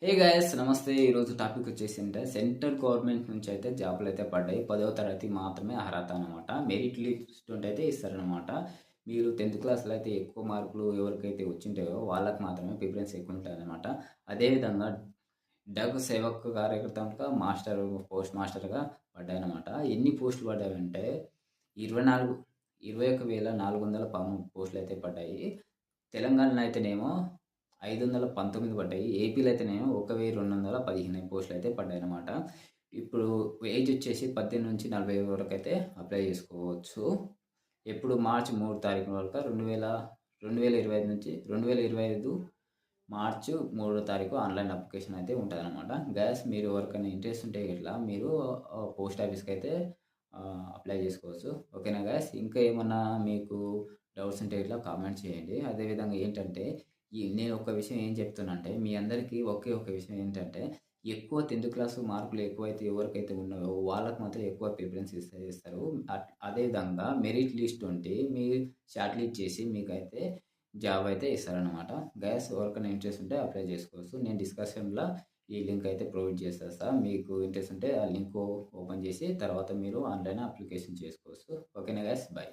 Hey guys నమస్తే. ఈరోజు topic వచ్చేసి అంటే సెంట్రల్ గవర్నమెంట్ నుంచి అయితే జాబులు అయితే పడ్డాయి. 10వ తరగతి మాత్రమే అర్హత అనమాట. మెరిట్ లిస్ట్ అయితే ఇస్తారనమాట. మీరు 10th క్లాస్లో అయితే ఎక్కువ మార్కులు ఎవరికైతే వచ్చింటాయో వాళ్ళకి మాత్రమే ప్రిఫరెన్స్ ఎక్కువ ఉంటుంది అనమాట. అదేవిధంగా డగ్ సేవక్ కార్యకర్తగా మాస్టర్ పోస్ట్ మాస్టర్గా పడ్డాయన్నమాట. ఎన్ని పోస్టులు పడ్డాయంటే 24 21,413 పోస్టులు అయితే పడ్డాయి. తెలంగాణలో అయితేనేమో 519 పడ్డాయి. ఏపీలో అయితేనేమో 1,215 పోస్టులు అయితే పడ్డాయన్నమాట. ఇప్పుడు ఏజ్ వచ్చేసి 18 నుంచి 40 వరకు అయితే అప్లై చేసుకోవచ్చు. ఎప్పుడు మార్చి 3 తారీఖు వరకు 2025 నుంచి 2025 మార్చి 3 తారీఖు ఆన్లైన్ అప్లికేషన్ అయితే ఉంటుందన్నమాట. గ్యాస్ మీరు ఎవరికైనా ఇంట్రెస్ట్ ఉంటే ఇట్లా మీరు పోస్ట్ ఆఫీస్కి అయితే అప్లై చేసుకోవచ్చు. ఓకేనా గ్యాస్. ఇంకా ఏమన్నా మీకు డౌట్స్ ఉంటే ఇట్లా కామెంట్ చేయండి. అదేవిధంగా ఏంటంటే నేను ఒక విషయం ఏం చెప్తున్నా అంటే మీ అందరికీ ఒకే ఒక విషయం ఏంటంటే ఎక్కువ 10th క్లాస్ మార్కులు ఎక్కువైతే ఎవరికైతే ఉన్నాయో వాళ్ళకి మాత్రం ఎక్కువ ప్రిఫరెన్స్ ఇస్తారు. అదేవిధంగా మెరిట్ లిస్ట్ ఉంటే మీ షార్ట్ లిస్ట్ చేసి మీకైతే జాబ్ అయితే ఇస్తారనమాట. గ్యాస్ ఎవరికైనా ఇంట్రెస్ట్ ఉంటే అప్లై చేసుకోవచ్చు. నేను డిస్కషన్లో ఈ లింక్ అయితే ప్రొవైడ్ చేసేస్తా. మీకు ఇంట్రెస్ట్ ఉంటే ఆ లింక్ ఓపెన్ చేసి తర్వాత మీరు ఆన్లైన్ అప్లికేషన్ చేసుకోవచ్చు. ఓకేనా గ్యాస్. బై.